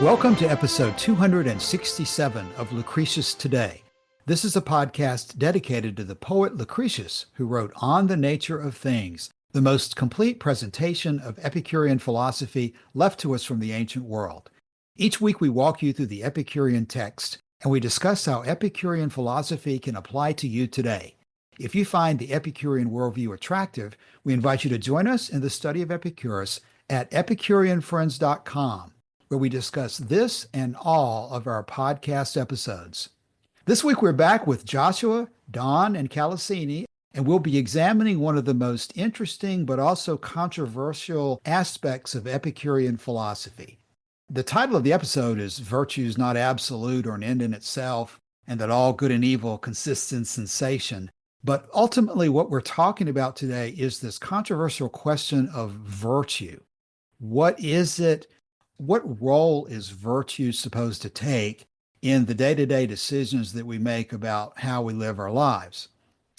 Welcome to episode 267 of Lucretius Today. This is a podcast dedicated to the poet Lucretius, who wrote On the Nature of Things, the most complete presentation of Epicurean philosophy left to us from the ancient world. Each week we walk you through the Epicurean text, and we discuss how Epicurean philosophy can apply to you today. If you find the Epicurean worldview attractive, we invite you to join us in the study of Epicurus at epicureanfriends.com, where we discuss this and all of our podcast episodes. This week we're back with Joshua, Don, and Calasini, and we'll be examining one of the most interesting but also controversial aspects of Epicurean philosophy. The title of the episode is Virtue's Not Absolute or an End in Itself, and that all good and evil consists in sensation. But ultimately what we're talking about today is this controversial question of virtue. What is it? What role is virtue supposed to take in the day-to-day decisions that we make about how we live our lives?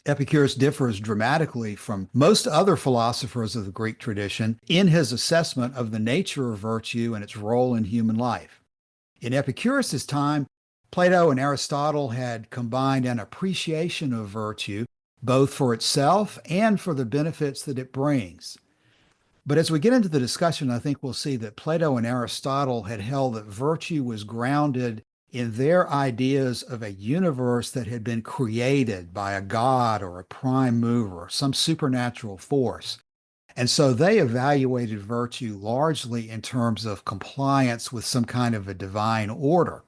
Epicurus differs dramatically from most other philosophers of the Greek tradition in his assessment of the nature of virtue and its role in human life. In Epicurus's time, Plato and Aristotle had combined an appreciation of virtue, both for itself and for the benefits that it brings. But as we get into the discussion, I think we'll see that Plato and Aristotle had held that virtue was grounded in their ideas of a universe that had been created by a god or a prime mover, some supernatural force. And so they evaluated virtue largely in terms of compliance with some kind of a divine order.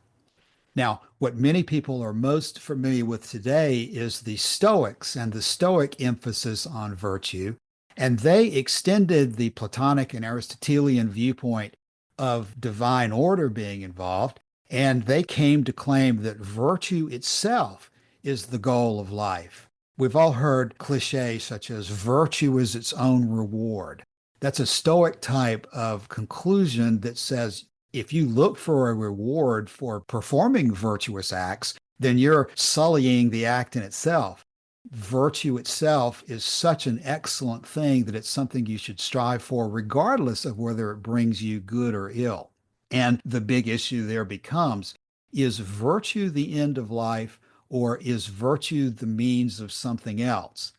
Now, what many people are most familiar with today is the Stoics and the Stoic emphasis on virtue. And they extended the Platonic and Aristotelian viewpoint of divine order being involved, and they came to claim that virtue itself is the goal of life. We've all heard cliches such as virtue is its own reward. That's a Stoic type of conclusion that says if you look for a reward for performing virtuous acts, then you're sullying the act in itself. Virtue itself is such an excellent thing that it's something you should strive for regardless of whether it brings you good or ill. And the big issue there becomes, is virtue the end of life, or is virtue the means of something else?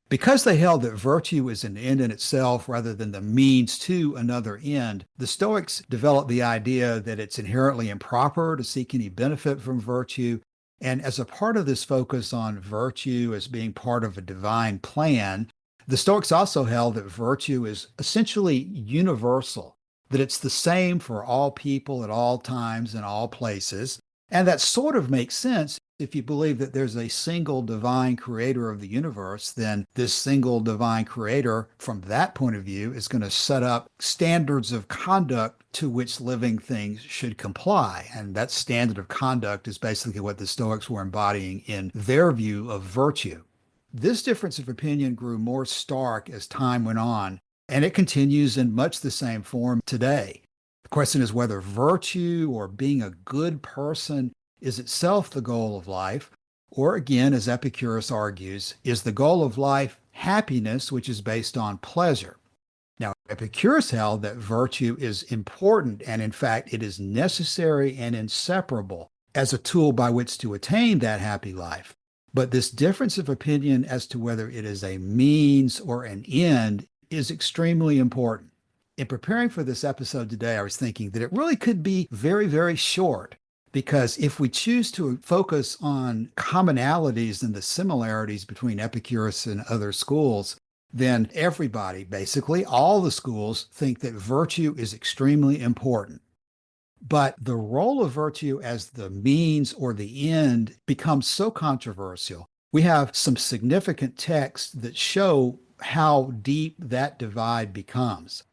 Because they held that virtue is an end in itself rather than the means to another end, the Stoics developed the idea that it's inherently improper to seek any benefit from virtue. And as a part of this focus on virtue as being part of a divine plan, the Stoics also held that virtue is essentially universal, that it's the same for all people at all times and all places. And that sort of makes sense. If you believe that there's a single divine creator of the universe, then this single divine creator, from that point of view, is going to set up standards of conduct to which living things should comply. And that standard of conduct is basically what the Stoics were embodying in their view of virtue. This difference of opinion grew more stark as time went on, and it continues in much the same form today. The question is whether virtue or being a good person is itself the goal of life, or again, as Epicurus argues, is the goal of life happiness, which is based on pleasure? Now, Epicurus held that virtue is important, and in fact, it is necessary and inseparable as a tool by which to attain that happy life. But this difference of opinion as to whether it is a means or an end is extremely important. In preparing for this episode today, I was thinking that it really could be very, very short. Because if we choose to focus on commonalities and the similarities between Epicurus and other schools, then everybody, basically all the schools, think that virtue is extremely important. But the role of virtue as the means or the end becomes so controversial. We have some significant texts that show how deep that divide becomes.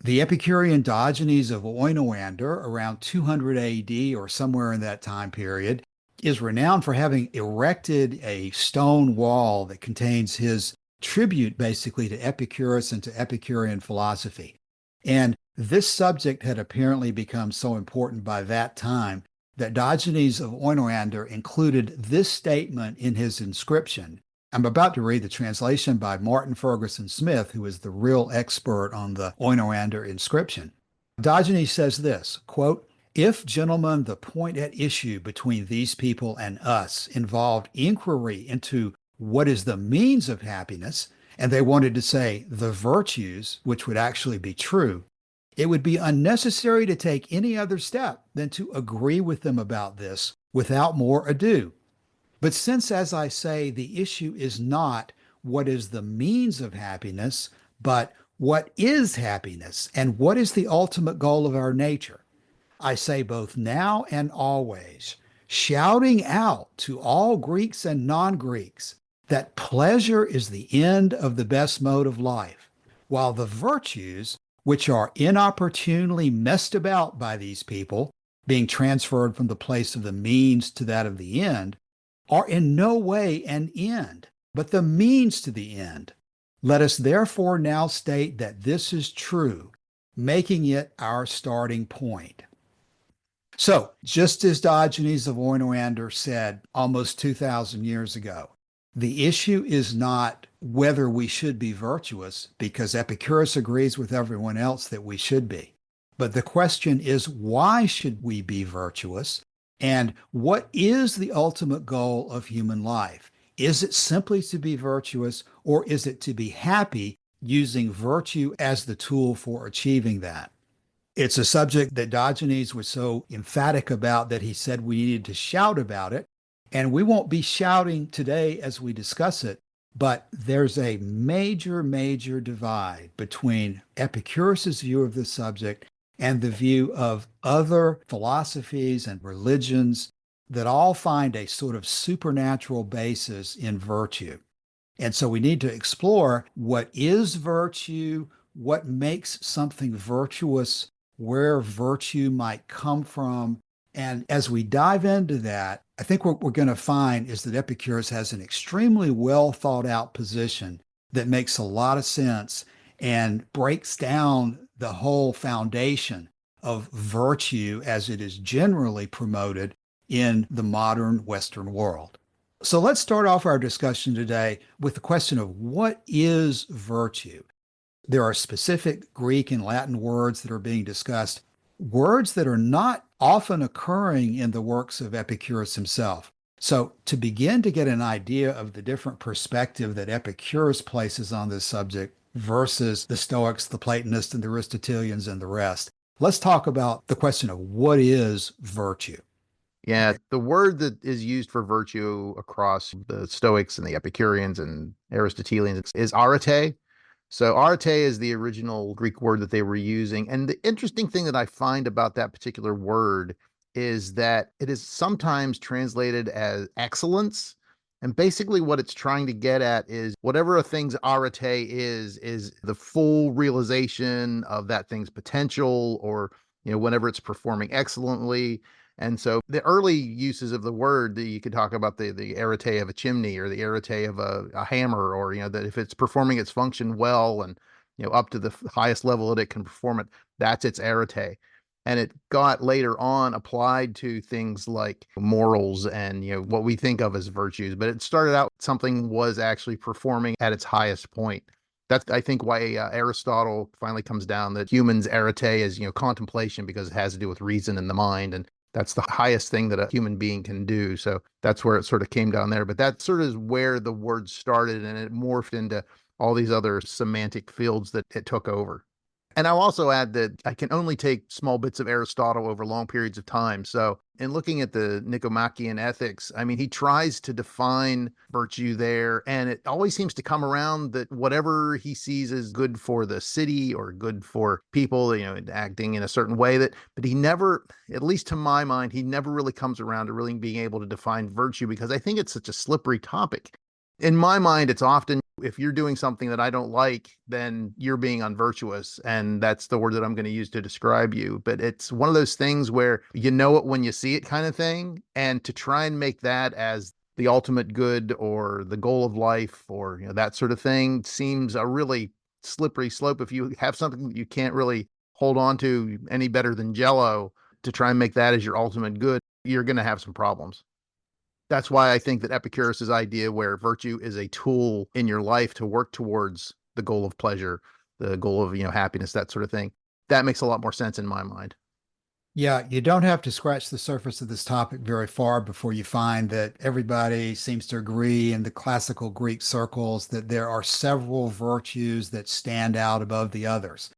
The Epicurean Diogenes of Oinoander, around 200 AD or somewhere in that time period, is renowned for having erected a stone wall that contains his tribute basically to Epicurus and to Epicurean philosophy. And this subject had apparently become so important by that time that Diogenes of Oinoander included this statement in his inscription. I'm about to read the translation by Martin Ferguson Smith, who is the real expert on the Oinoander inscription. Diogenes says this, quote, If, gentlemen, the point at issue between these people and us involved inquiry into what is the means of happiness, and they wanted to say the virtues, which would actually be true, it would be unnecessary to take any other step than to agree with them about this without more ado. But since, as I say, the issue is not what is the means of happiness, but what is happiness and what is the ultimate goal of our nature, I say both now and always, shouting out to all Greeks and non Greeks that pleasure is the end of the best mode of life, while the virtues, which are inopportunely messed about by these people, being transferred from the place of the means to that of the end, are in no way an end, but the means to the end. Let us therefore now state that this is true, making it our starting point. So, just as Diogenes of Oinoander said almost 2,000 years ago, the issue is not whether we should be virtuous, because Epicurus agrees with everyone else that we should be. But the question is, why should we be virtuous? And what is the ultimate goal of human life? Is it simply to be virtuous, or is it to be happy using virtue as the tool for achieving that? It's a subject that Diogenes was so emphatic about that he said we needed to shout about it. And we won't be shouting today as we discuss it, but there's a major, major divide between Epicurus's view of the subject and the view of other philosophies and religions that all find a sort of supernatural basis in virtue. And so we need to explore what is virtue, what makes something virtuous, where virtue might come from. And as we dive into that, I think what we're going to find is that Epicurus has an extremely well thought out position that makes a lot of sense and breaks down the whole foundation of virtue as it is generally promoted in the modern Western world. So let's start off our discussion today with the question of what is virtue? There are specific Greek and Latin words that are being discussed, words that are not often occurring in the works of Epicurus himself. So, to begin to get an idea of the different perspective that Epicurus places on this subject versus the Stoics, the Platonists, and the Aristotelians, and the rest, let's talk about the question of what is virtue. Yeah, the word that is used for virtue across the Stoics and the Epicureans and Aristotelians is arete. So arete is the original Greek word that they were using. And the interesting thing that I find about that particular word is that it is sometimes translated as excellence. And basically what it's trying to get at is whatever a thing's arete is the full realization of that thing's potential, or, whenever it's performing excellently. And so the early uses of the word, that you could talk about the arete of a chimney or the arete of a hammer, or, that if it's performing its function well and, up to the highest level that it can perform it, that's its arete. And it got later on applied to things like morals and, what we think of as virtues. But it started out something was actually performing at its highest point. That's, I think, why Aristotle finally comes down that humans' arete is, contemplation, because it has to do with reason in the mind. And that's the highest thing that a human being can do. So that's where it sort of came down there. But that sort of is where the word started, and it morphed into all these other semantic fields that it took over. And I'll also add that I can only take small bits of Aristotle over long periods of time. So in looking at the Nicomachean Ethics, I mean, he tries to define virtue there, and it always seems to come around that whatever he sees as good for the city or good for people, acting in a certain way, but he never, at least to my mind, he never really comes around to really being able to define virtue, because I think it's such a slippery topic. In my mind, it's often, if you're doing something that I don't like, then you're being unvirtuous. And that's the word that I'm going to use to describe you. But it's one of those things where you know it when you see it kind of thing. And to try and make that as the ultimate good or the goal of life, or, that sort of thing, seems a really slippery slope. If you have something that you can't really hold on to any better than Jello, to try and make that as your ultimate good, you're going to have some problems. That's why I think that Epicurus's idea where virtue is a tool in your life to work towards the goal of pleasure, the goal of, happiness, that sort of thing, that makes a lot more sense in my mind. Yeah, you don't have to scratch the surface of this topic very far before you find that everybody seems to agree in the classical Greek circles that there are several virtues that stand out above the others.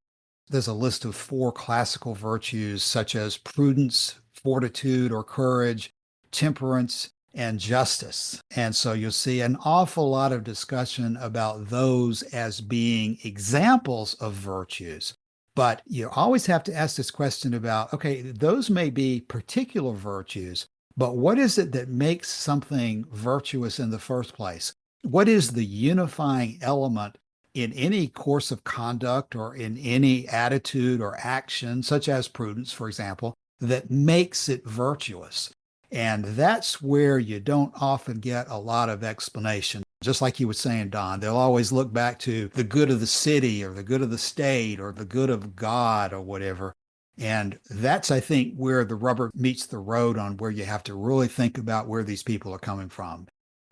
There's a list of four classical virtues, such as prudence, fortitude or courage, temperance, and justice. And so you'll see an awful lot of discussion about those as being examples of virtues. But you always have to ask this question about, okay, those may be particular virtues, but what is it that makes something virtuous in the first place? What is the unifying element in any course of conduct or in any attitude or action, such as prudence, for example, that makes it virtuous? And that's where you don't often get a lot of explanation. Just like you were saying, Don, they'll always look back to the good of the city or the good of the state or the good of God or whatever. And that's, I think, where the rubber meets the road on where you have to really think about where these people are coming from.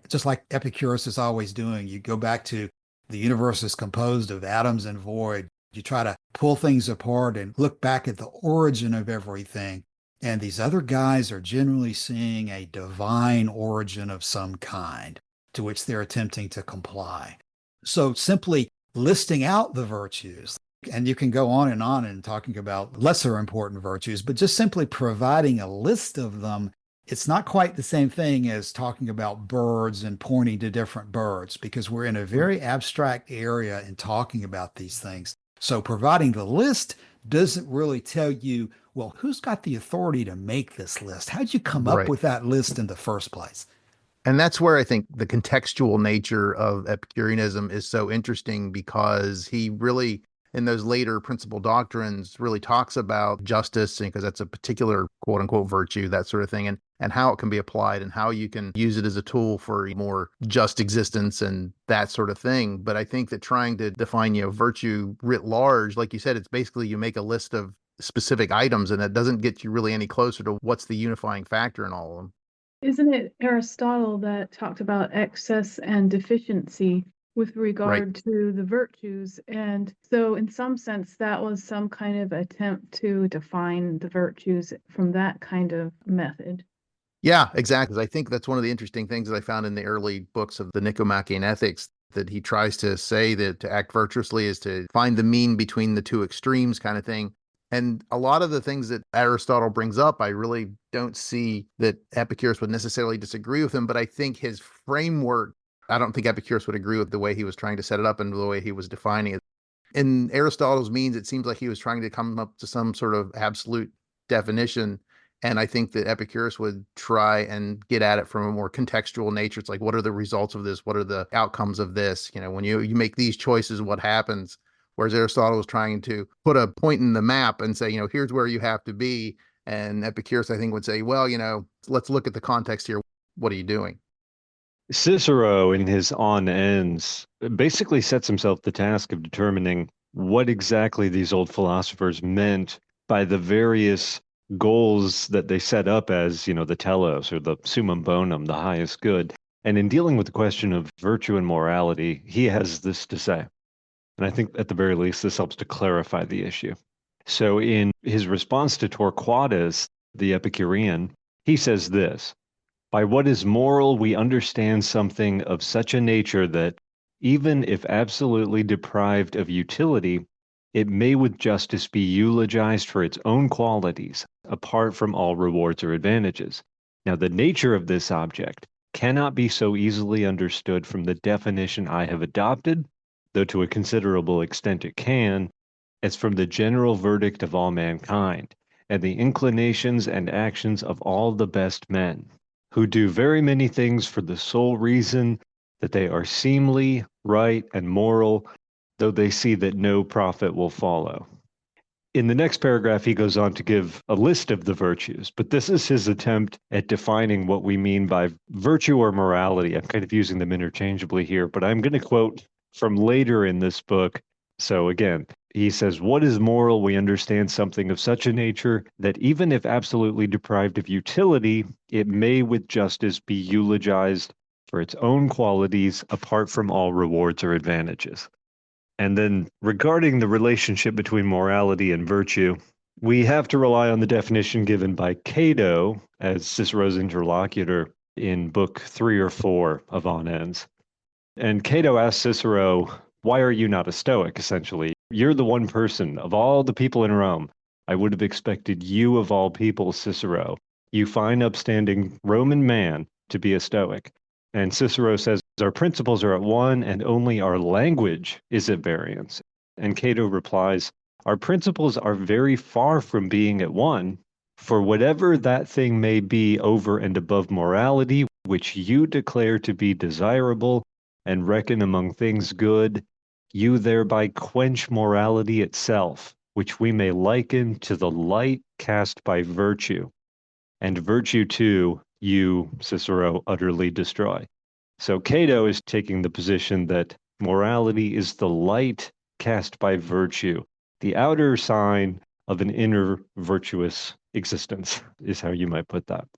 Just like Epicurus is always doing, you go back to the universe is composed of atoms and void. You try to pull things apart and look back at the origin of everything. And these other guys are generally seeing a divine origin of some kind to which they're attempting to comply. So simply listing out the virtues, and you can go on and talking about lesser important virtues, but just simply providing a list of them, it's not quite the same thing as talking about birds and pointing to different birds because we're in a very abstract area in talking about these things. So providing the list doesn't really tell you, well, who's got the authority to make this list? How'd you come up Right. with that list in the first place? And that's where I think the contextual nature of Epicureanism is so interesting because he really, in those later principal doctrines, really talks about justice because that's a particular quote unquote virtue, that sort of thing, and how it can be applied and how you can use it as a tool for a more just existence and that sort of thing. But I think that trying to define, virtue writ large, like you said, it's basically you make a list of specific items and it doesn't get you really any closer to what's the unifying factor in all of them. Isn't it Aristotle that talked about excess and deficiency with Right. regard to the virtues? And so, in some sense, that was some kind of attempt to define the virtues from that kind of method. Yeah, exactly. I think that's one of the interesting things that I found in the early books of the Nicomachean Ethics that he tries to say that to act virtuously is to find the mean between the two extremes kind of thing. And a lot of the things that Aristotle brings up, I really don't see that Epicurus would necessarily disagree with him, but I think his framework, I don't think Epicurus would agree with the way he was trying to set it up and the way he was defining it. In Aristotle's means, it seems like he was trying to come up to some sort of absolute definition. And I think that Epicurus would try and get at it from a more contextual nature. It's like, what are the results of this? What are the outcomes of this? When you make these choices, what happens? Whereas Aristotle was trying to put a point in the map and say, here's where you have to be. And Epicurus, I think, would say, well, let's look at the context here. What are you doing? Cicero, in his On Ends, basically sets himself the task of determining what exactly these old philosophers meant by the various goals that they set up as, the telos or the summum bonum, the highest good. And in dealing with the question of virtue and morality, he has this to say. And I think at the very least, this helps to clarify the issue. So in his response to Torquatus, the Epicurean, he says this: by what is moral, we understand something of such a nature that, even if absolutely deprived of utility, it may with justice be eulogized for its own qualities, apart from all rewards or advantages. Now, the nature of this object cannot be so easily understood from the definition I have adopted, though to a considerable extent it can, as from the general verdict of all mankind, and the inclinations and actions of all the best men, who do very many things for the sole reason that they are seemly, right, and moral, though they see that no profit will follow. In the next paragraph, he goes on to give a list of the virtues, but this is his attempt at defining what we mean by virtue or morality. I'm kind of using them interchangeably here, but I'm going to quote from later in this book. So again, he says, what is moral? We understand something of such a nature that even if absolutely deprived of utility, it may with justice be eulogized for its own qualities apart from all rewards or advantages. And then regarding the relationship between morality and virtue, We have to rely on the definition given by Cato as Cicero's interlocutor in book 3 or 4 of On Ends. And Cato asked Cicero, why are you not a Stoic, essentially? You're the one person of all the people in Rome. I would have expected you of all people, Cicero, you fine upstanding Roman man, to be a Stoic. And Cicero says, our principles are at one and only our language is at variance. And Cato replies, our principles are very far from being at one, for whatever that thing may be over and above morality, which you declare to be desirable and reckon among things good, you thereby quench morality itself, which we may liken to the light cast by virtue. And virtue too, you, Cicero, utterly destroy. So Cato is taking the position that morality is the light cast by virtue, the outer sign of an inner virtuous existence, is how you might put that.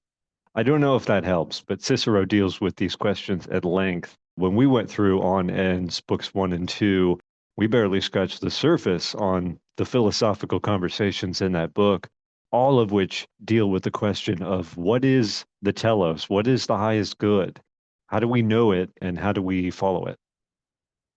I don't know if that helps, but Cicero deals with these questions at length. When we went through On Ends, books 1 and 2, we barely scratched the surface on the philosophical conversations in that book, all of which deal with the question of what is the telos, what is the highest good? How do we know it, and how do we follow it?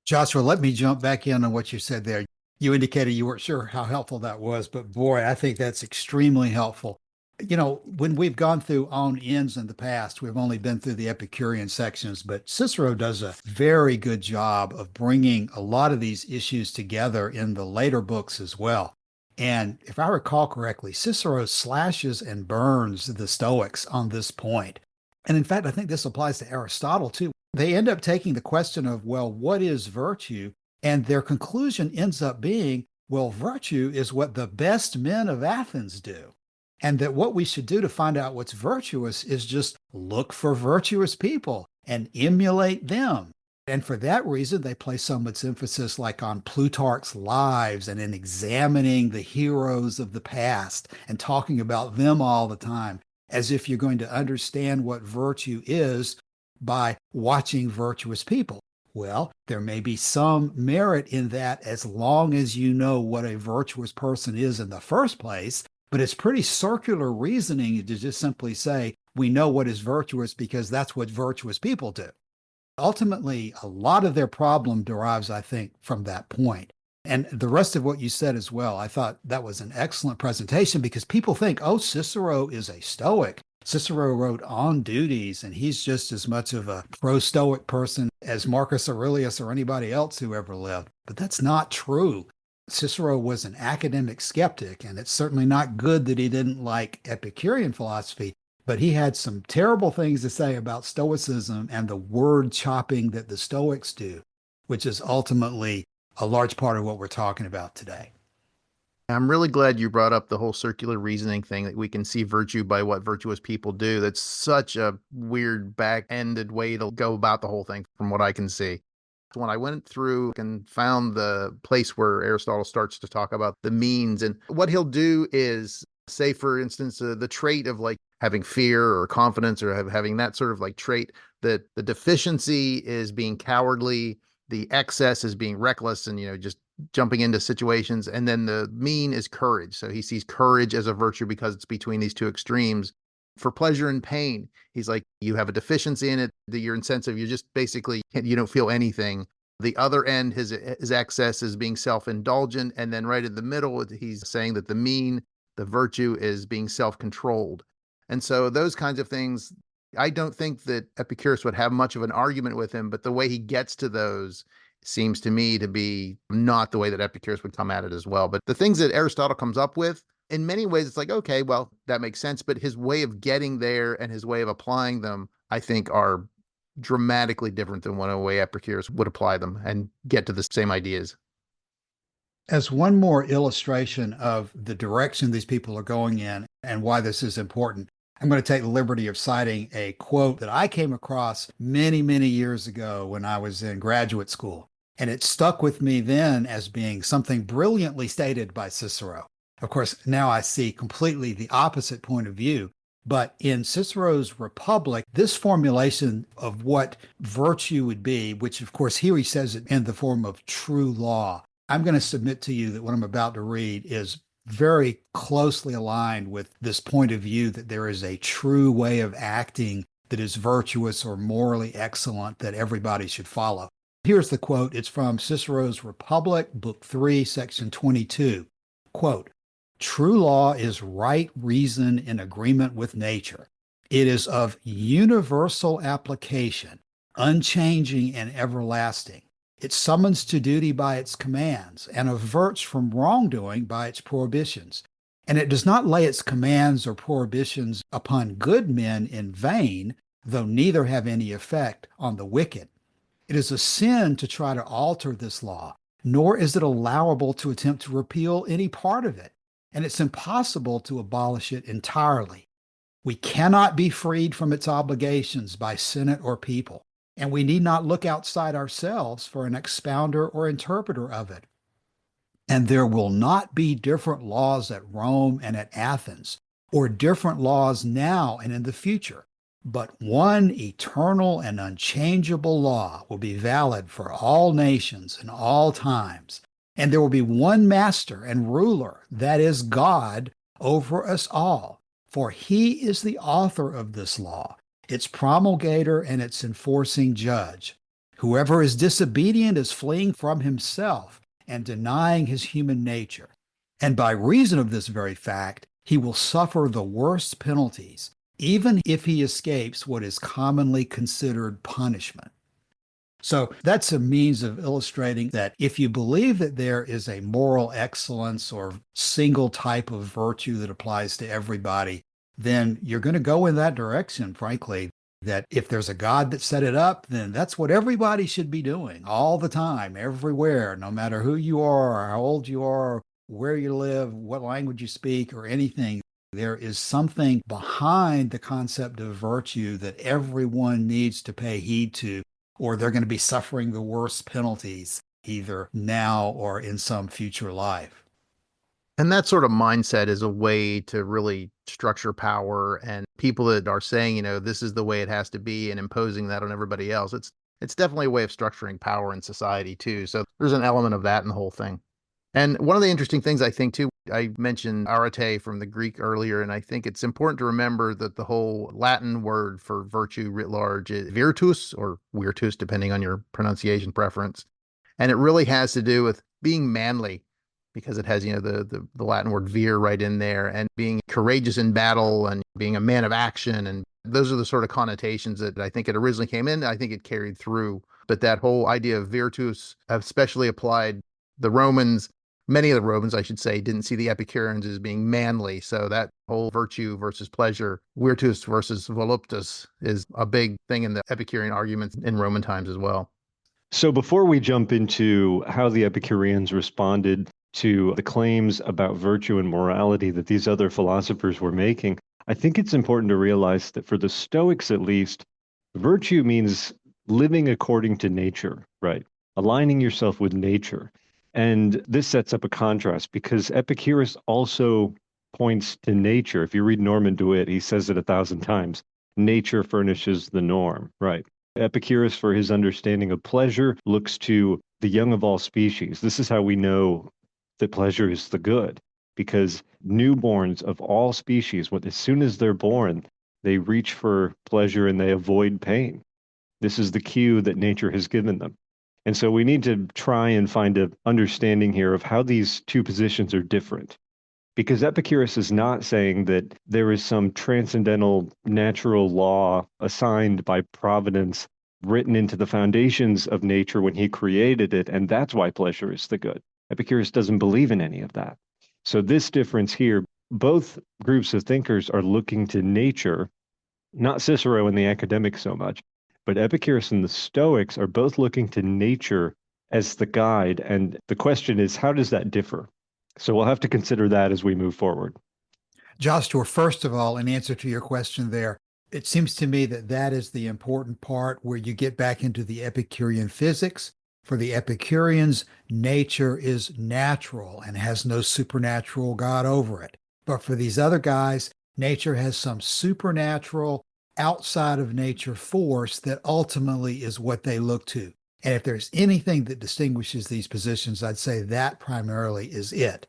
Joshua, let me jump back in on what you said there. You indicated you weren't sure how helpful that was, but boy, I think that's extremely helpful. When we've gone through On Ends in the past, we've only been through the Epicurean sections, but Cicero does a very good job of bringing a lot of these issues together in the later books as well. And if I recall correctly, Cicero slashes and burns the Stoics on this point. And in fact, I think this applies to Aristotle too. They end up taking the question of, well, what is virtue? And their conclusion ends up being, well, virtue is what the best men of Athens do. And that what we should do to find out what's virtuous is just look for virtuous people and emulate them. And for that reason, they place so much emphasis like on Plutarch's lives and in examining the heroes of the past and talking about them all the time, as if you're going to understand what virtue is by watching virtuous people. Well, there may be some merit in that as long as you know what a virtuous person is in the first place. But it's pretty circular reasoning to just simply say, we know what is virtuous because that's what virtuous people do. Ultimately, a lot of their problem derives, I think, from that point. And the rest of what you said as well, I thought that was an excellent presentation because people think, oh, Cicero is a Stoic. Cicero wrote On Duties, and he's just as much of a pro-Stoic person as Marcus Aurelius or anybody else who ever lived. But that's not true. Cicero was an academic skeptic, and it's certainly not good that he didn't like Epicurean philosophy, but he had some terrible things to say about Stoicism and the word chopping that the Stoics do, which is ultimately a large part of what we're talking about today. I'm really glad you brought up the whole circular reasoning thing, that we can see virtue by what virtuous people do. That's such a weird back-ended way to go about the whole thing from what I can see. When I went through and found the place where Aristotle starts to talk about the means, and what he'll do is say, for instance, the trait of like having fear or confidence or having that sort of like trait, that the deficiency is being cowardly, the excess is being reckless and, just jumping into situations. And then the mean is courage. So he sees courage as a virtue because it's between these two extremes. For pleasure and pain, he's like, you have a deficiency in it, that you're insensitive, you just basically you don't feel anything. The other end, his excess is being self-indulgent. And then right in the middle, he's saying that the mean, the virtue, is being self-controlled. And so those kinds of things, I don't think that Epicurus would have much of an argument with him, but the way he gets to those seems to me to be not the way that Epicurus would come at it as well. But the things that Aristotle comes up with, in many ways, it's like, okay, well, that makes sense. But his way of getting there and his way of applying them, I think, are dramatically different than one way Epicurus would apply them and get to the same ideas. As one more illustration of the direction these people are going in and why this is important, I'm going to take the liberty of citing a quote that I came across many, many years ago when I was in graduate school. And it stuck with me then as being something brilliantly stated by Cicero. Of course, now I see completely the opposite point of view. But in Cicero's Republic, this formulation of what virtue would be, which of course here he says it in the form of true law, I'm going to submit to you that what I'm about to read is very closely aligned with this point of view that there is a true way of acting that is virtuous or morally excellent that everybody should follow. Here's the quote. It's from Cicero's Republic, Book 3, Section 22. Quote, "True law is right reason in agreement with nature. It is of universal application, unchanging and everlasting. It summons to duty by its commands and averts from wrongdoing by its prohibitions. And it does not lay its commands or prohibitions upon good men in vain, though neither have any effect on the wicked. It is a sin to try to alter this law, nor is it allowable to attempt to repeal any part of it, and it's impossible to abolish it entirely. We cannot be freed from its obligations by Senate or people, and we need not look outside ourselves for an expounder or interpreter of it. And there will not be different laws at Rome and at Athens, or different laws now and in the future, but one eternal and unchangeable law will be valid for all nations and all times. And there will be one master and ruler, that is God, over us all. For he is the author of this law, its promulgator and its enforcing judge. Whoever is disobedient is fleeing from himself and denying his human nature. And by reason of this very fact, he will suffer the worst penalties, even if he escapes what is commonly considered punishment." So that's a means of illustrating that if you believe that there is a moral excellence or single type of virtue that applies to everybody, then you're going to go in that direction, frankly, that if there's a God that set it up, then that's what everybody should be doing all the time, everywhere, no matter who you are, how old you are, where you live, what language you speak, or anything. There is something behind the concept of virtue that everyone needs to pay heed to, or they're going to be suffering the worst penalties, either now or in some future life. And that sort of mindset is a way to really structure power, and people that are saying, this is the way it has to be and imposing that on everybody else. It's definitely a way of structuring power in society too. So there's an element of that in the whole thing. And one of the interesting things I think too, I mentioned arete from the Greek earlier, and I think it's important to remember that the whole Latin word for virtue writ large is virtus or virtus, depending on your pronunciation preference. And it really has to do with being manly, because it has, the Latin word vir right in there, and being courageous in battle and being a man of action. And those are the sort of connotations that I think it originally came in. I think it carried through. But that whole idea of virtus, especially applied the Romans, many of the Romans, I should say, didn't see the Epicureans as being manly. So that whole virtue versus pleasure, virtus versus voluptas, is a big thing in the Epicurean arguments in Roman times as well. So before we jump into how the Epicureans responded to the claims about virtue and morality that these other philosophers were making, I think it's important to realize that for the Stoics, at least, virtue means living according to nature, right? Aligning yourself with nature. And this sets up a contrast because Epicurus also points to nature. If you read Norman DeWitt, he says it 1,000 times. Nature furnishes the norm, right? Epicurus, for his understanding of pleasure, looks to the young of all species. This is how we know that pleasure is the good, because newborns of all species, as soon as they're born, they reach for pleasure and they avoid pain. This is the cue that nature has given them. And so we need to try and find an understanding here of how these two positions are different. Because Epicurus is not saying that there is some transcendental natural law assigned by providence written into the foundations of nature when he created it, and that's why pleasure is the good. Epicurus doesn't believe in any of that. So this difference here, both groups of thinkers are looking to nature, not Cicero and the academics so much, but Epicurus and the Stoics are both looking to nature as the guide. And the question is, how does that differ? So we'll have to consider that as we move forward. Joshua, first of all, in answer to your question there, it seems to me that that is the important part where you get back into the Epicurean physics. For the Epicureans, nature is natural and has no supernatural God over it. But for these other guys, nature has some supernatural, outside of nature force that ultimately is what they look to. And if there's anything that distinguishes these positions, I'd say that primarily is it.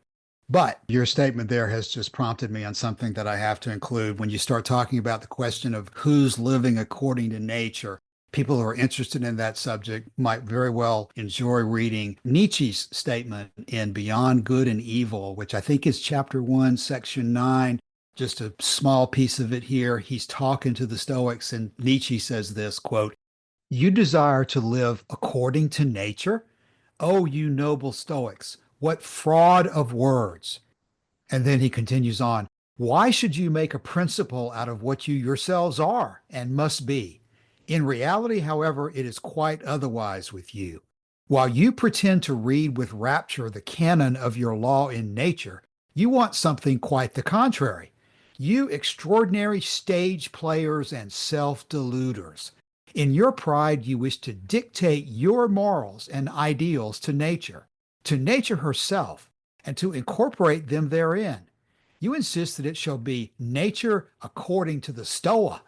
But your statement there has just prompted me on something that I have to include. When you start talking about the question of who's living according to nature, people who are interested in that subject might very well enjoy reading Nietzsche's statement in Beyond Good and Evil, which I think is chapter 1, section 9. Just a small piece of it here. He's talking to the Stoics, and Nietzsche says this, quote, "You desire to live according to nature? Oh, you noble Stoics, what fraud of words." And then he continues on, "Why should you make a principle out of what you yourselves are and must be? In reality, however, it is quite otherwise with you. While you pretend to read with rapture the canon of your law in nature, you want something quite the contrary. You extraordinary stage players and self-deluders. In your pride, you wish to dictate your morals and ideals to nature herself, and to incorporate them therein. You insist that it shall be nature according to the Stoa,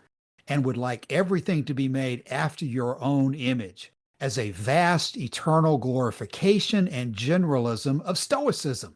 and would like everything to be made after your own image, as a vast eternal glorification and generalism of Stoicism.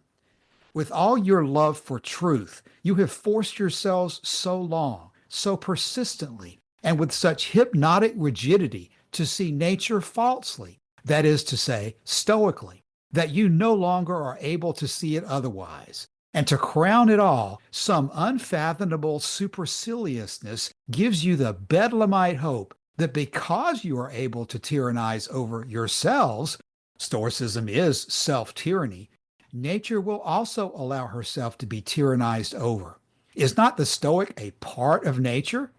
With all your love for truth, you have forced yourselves so long, so persistently, and with such hypnotic rigidity to see nature falsely, that is to say, stoically, that you no longer are able to see it otherwise. And to crown it all, some unfathomable superciliousness gives you the bedlamite hope that because you are able to tyrannize over yourselves, Stoicism is self-tyranny, nature will also allow herself to be tyrannized over. Is not the Stoic a part of nature?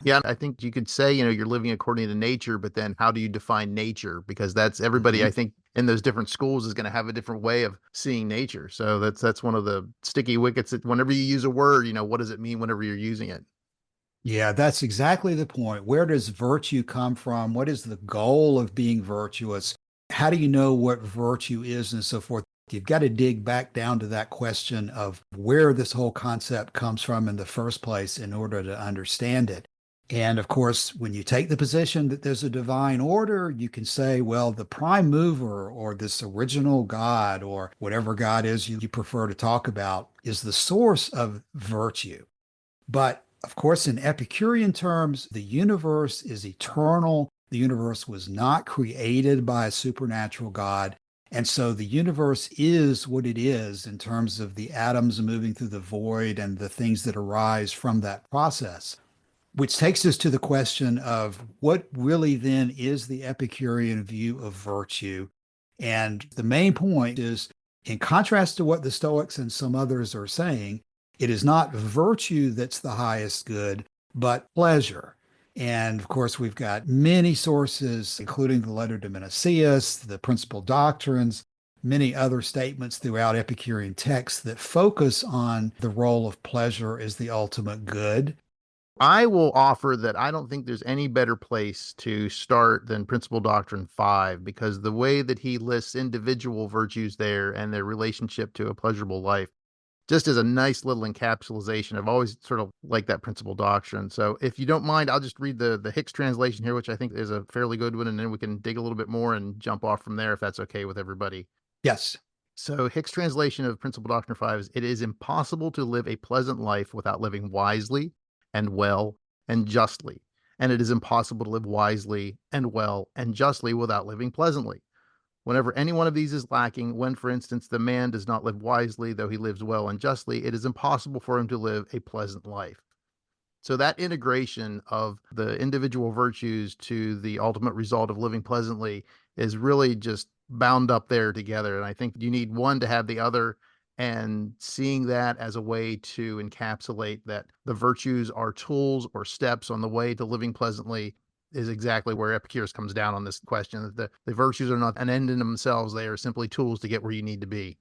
Yeah, I think you could say, you're living according to nature, but then how do you define nature? Because that's everybody, I think, in those different schools is going to have a different way of seeing nature. So that's one of the sticky wickets that whenever you use a word, what does it mean whenever you're using it? Yeah, that's exactly the point. Where does virtue come from? What is the goal of being virtuous? How do you know what virtue is and so forth? You've got to dig back down to that question of where this whole concept comes from in the first place in order to understand it. And of course, when you take the position that there's a divine order, you can say, well, the prime mover or this original God or whatever God is you prefer to talk about is the source of virtue. But of course, in Epicurean terms, the universe is eternal. The universe was not created by a supernatural God. And so the universe is what it is in terms of the atoms moving through the void and the things that arise from that process, which takes us to the question of what really then is the Epicurean view of virtue. And the main point is, in contrast to what the Stoics and some others are saying, it is not virtue that's the highest good, but pleasure. And of course, we've got many sources, including the letter to Menicius, the principal doctrines, many other statements throughout Epicurean texts that focus on the role of pleasure as the ultimate good. I will offer that I don't think there's any better place to start than Principal Doctrine 5, because the way that he lists individual virtues there and their relationship to a pleasurable life just is a nice little encapsulation. I've always sort of liked that Principal Doctrine. So if you don't mind, I'll just read the Hicks translation here, which I think is a fairly good one, and then we can dig a little bit more and jump off from there if that's okay with everybody. Yes. So Hicks' translation of Principal Doctrine 5 is, "It is impossible to live a pleasant life without living wisely and well and justly. And it is impossible to live wisely and well and justly without living pleasantly. Whenever any one of these is lacking, when, for instance, the man does not live wisely, though he lives well and justly, it is impossible for him to live a pleasant life." So that integration of the individual virtues to the ultimate result of living pleasantly is really just bound up there together. And I think you need one to have the other, and seeing that as a way to encapsulate that the virtues are tools or steps on the way to living pleasantly is exactly where Epicurus comes down on this question. That the virtues are not an end in themselves. They are simply tools to get where you need to be.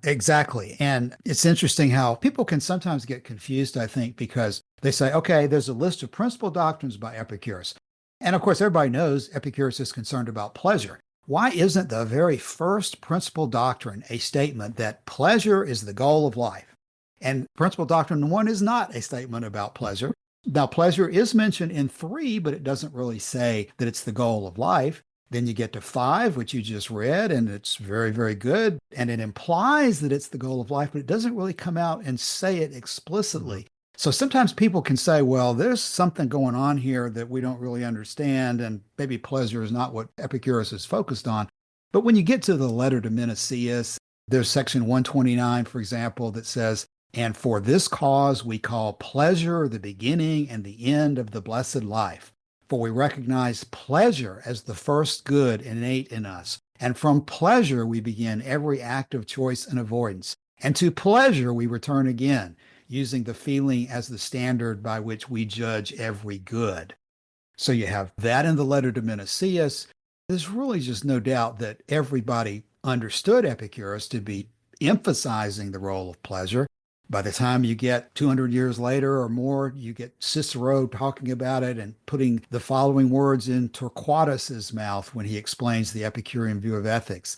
Exactly. And it's interesting how people can sometimes get confused, I think, because they say, okay, there's a list of principal doctrines by Epicurus. And of course, everybody knows Epicurus is concerned about pleasure. Why isn't the very first principal doctrine a statement that pleasure is the goal of life? And principal doctrine 1 is not a statement about pleasure. Now, pleasure is mentioned in 3, but it doesn't really say that it's the goal of life. Then you get to 5, which you just read, and it's very, very good. And it implies that it's the goal of life, but it doesn't really come out and say it explicitly. So sometimes people can say, well, there's something going on here that we don't really understand, and maybe pleasure is not what Epicurus is focused on. But when you get to the letter to Menicius, there's section 129, for example, that says, and for this cause we call pleasure the beginning and the end of the blessed life. For we recognize pleasure as the first good innate in us. And from pleasure we begin every act of choice and avoidance. And to pleasure we return again, using the feeling as the standard by which we judge every good. So you have that in the letter to Menicius. There's really just no doubt that everybody understood Epicurus to be emphasizing the role of pleasure. By the time you get 200 years later or more, you get Cicero talking about it and putting the following words in Torquatus's mouth when he explains the Epicurean view of ethics.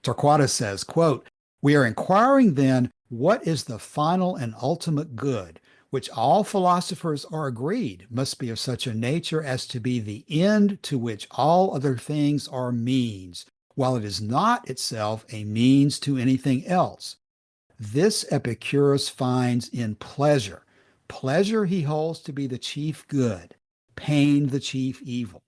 Torquatus says, quote, "We are inquiring then, what is the final and ultimate good, which all philosophers are agreed must be of such a nature as to be the end to which all other things are means, while it is not itself a means to anything else. This Epicurus finds in pleasure. Pleasure he holds to be the chief good, pain the chief evil."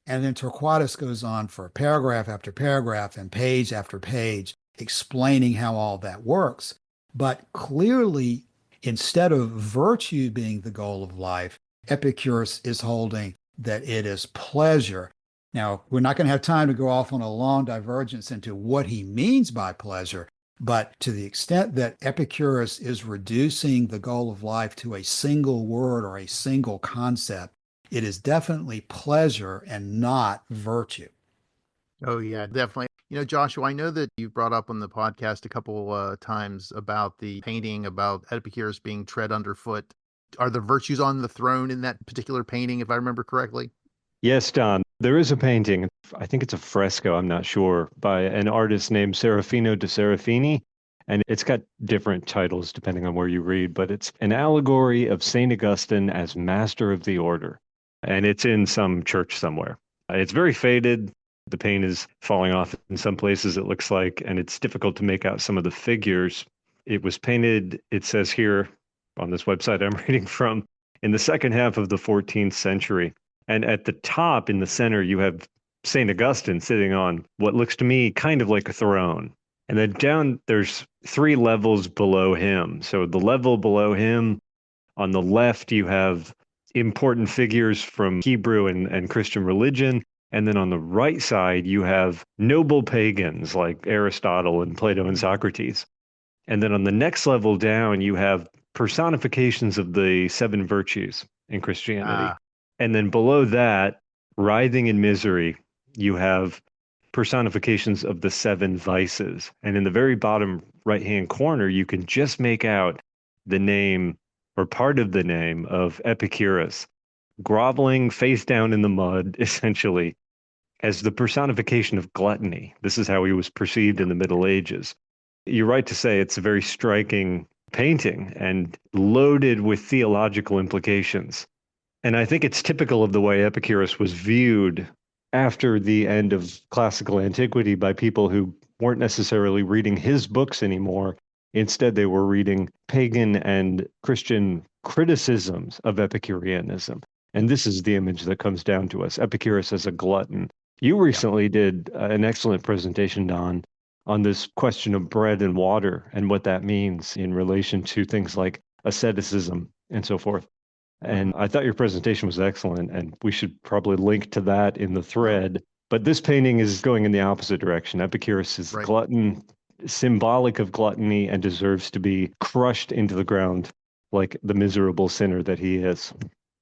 And then Torquatus goes on for paragraph after paragraph and page after page explaining how all that works. But clearly, instead of virtue being the goal of life, Epicurus is holding that it is pleasure. Now, we're not going to have time to go off on a long divergence into what he means by pleasure, but to the extent that Epicurus is reducing the goal of life to a single word or a single concept, it is definitely pleasure and not virtue. Oh, yeah, definitely. Joshua, I know that you've brought up on the podcast a couple times about the painting about Epicurus being tread underfoot. Are the virtues on the throne in that particular painting, if I remember correctly? Yes, Don. There is a painting, I think it's a fresco, I'm not sure, by an artist named Serafino de Serafini. And it's got different titles depending on where you read, but it's an allegory of St. Augustine as master of the order. And it's in some church somewhere. It's very faded. The paint is falling off in some places, it looks like, and it's difficult to make out some of the figures. It was painted, it says here on this website I'm reading from, in the second half of the 14th century. And at the top in the center, you have St. Augustine sitting on what looks to me kind of like a throne. And then down, there's 3 levels below him. So the level below him, on the left, you have important figures from Hebrew and Christian religion. And then on the right side, you have noble pagans like Aristotle and Plato and Socrates. And then on the next level down, you have personifications of the 7 virtues in Christianity. And then below that, writhing in misery, you have personifications of the 7 vices. And in the very bottom right-hand corner, you can just make out the name or part of the name of Epicurus, groveling face down in the mud, essentially, as the personification of gluttony. This is how he was perceived in the Middle Ages. You're right to say it's a very striking painting and loaded with theological implications. And I think it's typical of the way Epicurus was viewed after the end of classical antiquity by people who weren't necessarily reading his books anymore. Instead, they were reading pagan and Christian criticisms of Epicureanism. And this is the image that comes down to us, Epicurus as a glutton. You recently did an excellent presentation, Don, on this question of bread and water and what that means in relation to things like asceticism and so forth. And I thought your presentation was excellent, and we should probably link to that in the thread. But this painting is going in the opposite direction. Epicurus is glutton, symbolic of gluttony, and deserves to be crushed into the ground like the miserable sinner that he is.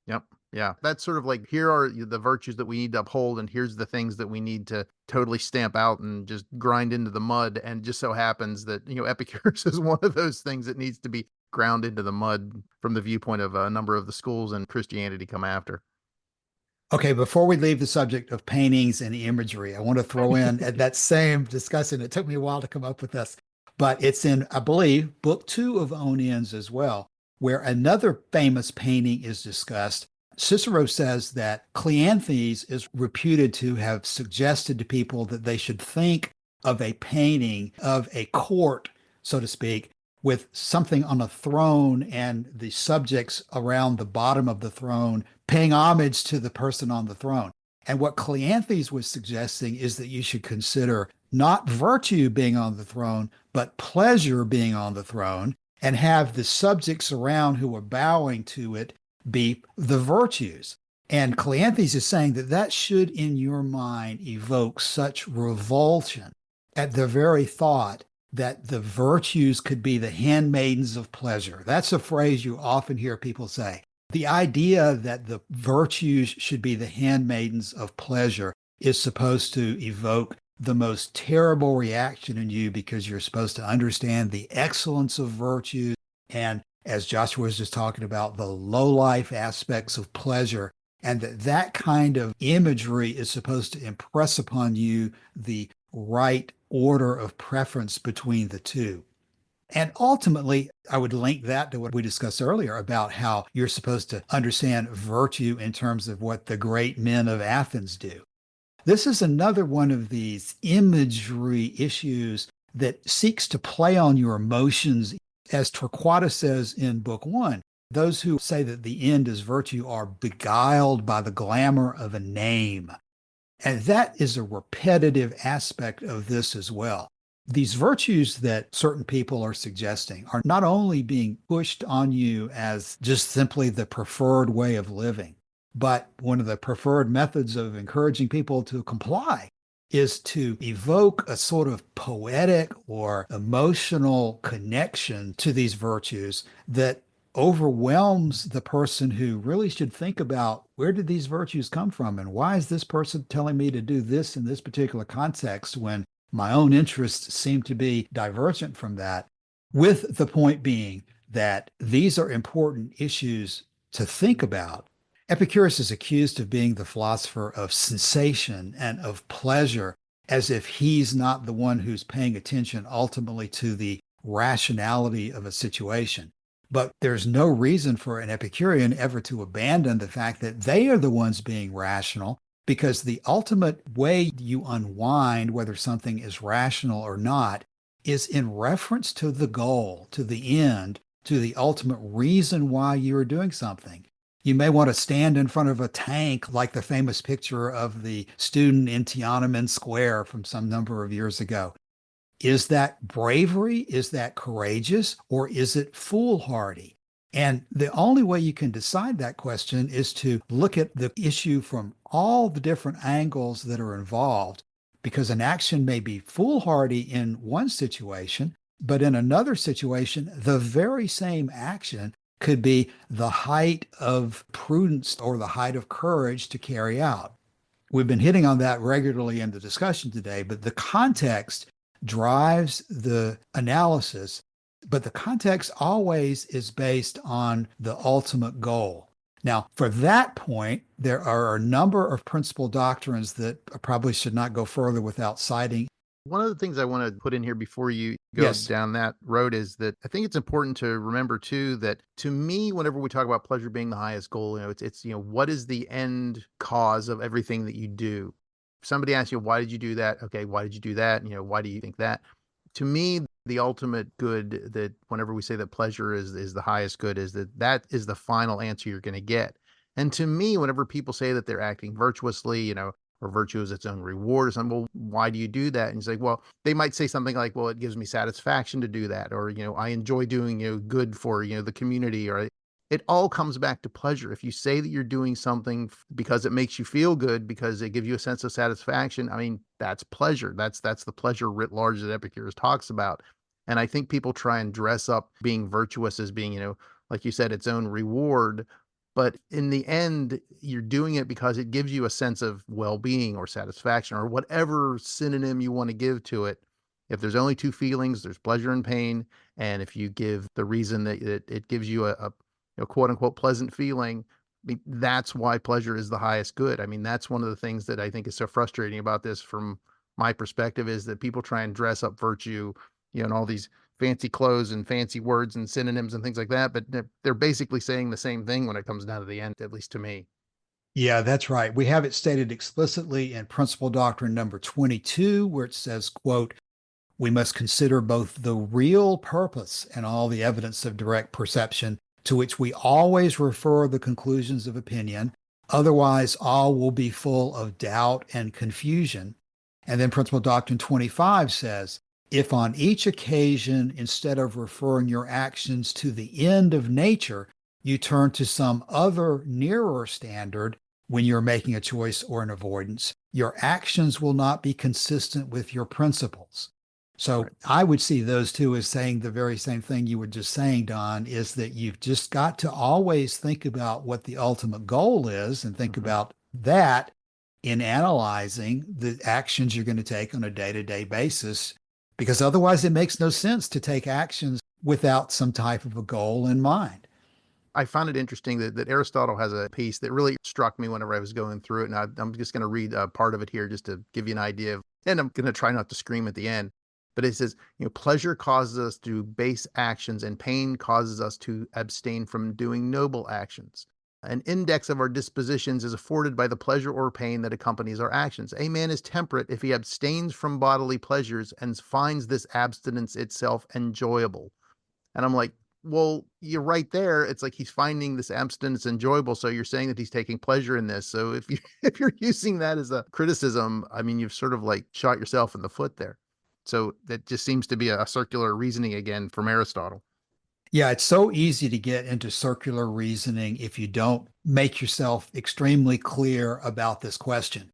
Yep. Yeah. That's sort of like, here are the virtues that we need to uphold, and here's the things that we need to totally stamp out and just grind into the mud. And just so happens that, Epicurus is one of those things that needs to be ground into the mud from the viewpoint of a number of the schools in Christianity come after. Okay, before we leave the subject of paintings and imagery, I want to throw in at that same discussion. It took me a while to come up with this, but it's in, I believe, book 2 of Onions as well, where another famous painting is discussed. Cicero says that Cleanthes is reputed to have suggested to people that they should think of a painting of a court, so to speak, with something on a throne and the subjects around the bottom of the throne paying homage to the person on the throne. And what Cleanthes was suggesting is that you should consider not virtue being on the throne, but pleasure being on the throne, and have the subjects around who are bowing to it be the virtues. And Cleanthes is saying that that should, in your mind, evoke such revulsion at the very thought that the virtues could be the handmaidens of pleasure. That's a phrase you often hear people say. The idea that the virtues should be the handmaidens of pleasure is supposed to evoke the most terrible reaction in you, because you're supposed to understand the excellence of virtue and, as Joshua was just talking about, the low-life aspects of pleasure, and that kind of imagery is supposed to impress upon you the right order of preference between the two. And ultimately, I would link that to what we discussed earlier about how you're supposed to understand virtue in terms of what the great men of Athens do. This is another one of these imagery issues that seeks to play on your emotions. As Torquatus says in Book 1, those who say that the end is virtue are beguiled by the glamour of a name. And that is a repetitive aspect of this as well. These virtues that certain people are suggesting are not only being pushed on you as just simply the preferred way of living, but one of the preferred methods of encouraging people to comply is to evoke a sort of poetic or emotional connection to these virtues that overwhelms the person who really should think about, where did these virtues come from? And why is this person telling me to do this in this particular context when my own interests seem to be divergent from that? With the point being that these are important issues to think about. Epicurus is accused of being the philosopher of sensation and of pleasure, as if he's not the one who's paying attention ultimately to the rationality of a situation. But there's no reason for an Epicurean ever to abandon the fact that they are the ones being rational, because the ultimate way you unwind whether something is rational or not is in reference to the goal, to the end, to the ultimate reason why you are doing something. You may want to stand in front of a tank, like the famous picture of the student in Tiananmen Square from some number of years ago. Is that bravery? Is that courageous? Or is it foolhardy? And the only way you can decide that question is to look at the issue from all the different angles that are involved, because an action may be foolhardy in one situation, but in another situation, the very same action could be the height of prudence or the height of courage to carry out. We've been hitting on that regularly in the discussion today, but the context drives the analysis, but the context always is based on the ultimate goal. Now, for that point, there are a number of principal doctrines that I probably should not go further without citing. One of the things I want to put in here before you go Yes. down that road is that I think it's important to remember too that, to me, whenever we talk about pleasure being the highest goal, it's what is the end cause of everything that you do? If somebody asks you, why did you do that? Okay, why did you do that? Why do you think that? To me, the ultimate good, that whenever we say that pleasure is the highest good, is that is the final answer you're going to get. And to me, whenever people say that they're acting virtuously, or virtue is its own reward or something, well, why do you do that? And it's like, well, they might say something like, well, it gives me satisfaction to do that, or I enjoy doing good for the community, or it all comes back to pleasure. If you say that you're doing something because it makes you feel good, because it gives you a sense of satisfaction, I mean, that's pleasure. That's the pleasure writ large that Epicurus talks about. And I think people try and dress up being virtuous as being, like you said, its own reward. But in the end, you're doing it because it gives you a sense of well-being or satisfaction, or whatever synonym you want to give to it. If there's only two feelings, there's pleasure and pain. And if you give the reason that it gives you a quote unquote pleasant feeling, I mean, that's why pleasure is the highest good. I mean, that's one of the things that I think is so frustrating about this from my perspective, is that people try and dress up virtue, and all these fancy clothes and fancy words and synonyms and things like that, but they're basically saying the same thing when it comes down to the end, at least to me. Yeah, that's right. We have it stated explicitly in Principle Doctrine number 22, where it says, quote, we must consider both the real purpose and all the evidence of direct perception, to which we always refer the conclusions of opinion. Otherwise, all will be full of doubt and confusion. And then Principle Doctrine 25 says, if on each occasion, instead of referring your actions to the end of nature, you turn to some other nearer standard when you're making a choice or an avoidance, your actions will not be consistent with your principles. So Right. I would see those two as saying the very same thing you were just saying, Don, is that you've just got to always think about what the ultimate goal is and think about that in analyzing the actions you're going to take on a day-to-day basis, because otherwise it makes no sense to take actions without some type of a goal in mind. I found it interesting that Aristotle has a piece that really struck me whenever I was going through it. And I'm just going to read part of it here just to give you an idea of, and I'm going to try not to scream at the end. But it says, pleasure causes us to do base actions and pain causes us to abstain from doing noble actions. An index of our dispositions is afforded by the pleasure or pain that accompanies our actions. A man is temperate if he abstains from bodily pleasures and finds this abstinence itself enjoyable. And I'm like, well, you're right there. It's like he's finding this abstinence enjoyable. So you're saying that he's taking pleasure in this. So if you if you're using that as a criticism, I mean, you've sort of like shot yourself in the foot there. So that just seems to be a circular reasoning again from Aristotle. Yeah, it's so easy to get into circular reasoning if you don't make yourself extremely clear about this question.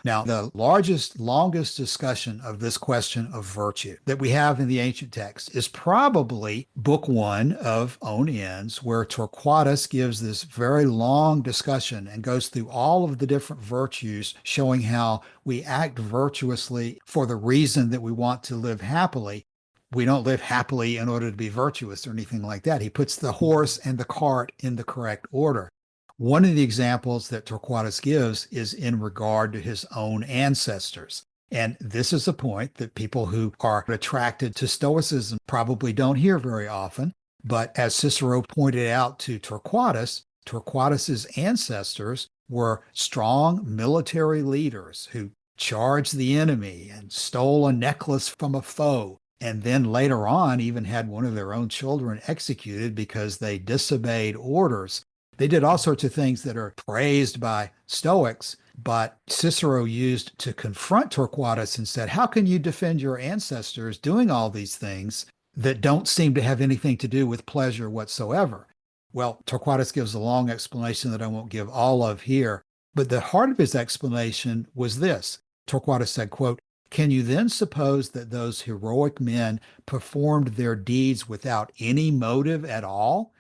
Now, the longest discussion of this question of virtue that we have in the ancient text is probably Book 1 of On Ends, where Torquatus gives this very long discussion and goes through all of the different virtues, showing how we act virtuously for the reason that we want to live happily. We don't live happily in order to be virtuous or anything like that. He puts the horse and the cart in the correct order. One of the examples that Torquatus gives is in regard to his own ancestors. And this is a point that people who are attracted to Stoicism probably don't hear very often. But as Cicero pointed out to Torquatus, Torquatus's ancestors were strong military leaders who charged the enemy and stole a necklace from a foe, and then later on even had one of their own children executed because they disobeyed orders. They did all sorts of things that are praised by Stoics, but Cicero used to confront Torquatus and said, how can you defend your ancestors doing all these things that don't seem to have anything to do with pleasure whatsoever? Well, Torquatus gives a long explanation that I won't give all of here, but the heart of his explanation was this. Torquatus said, quote, can you then suppose that those heroic men performed their deeds without any motive at all?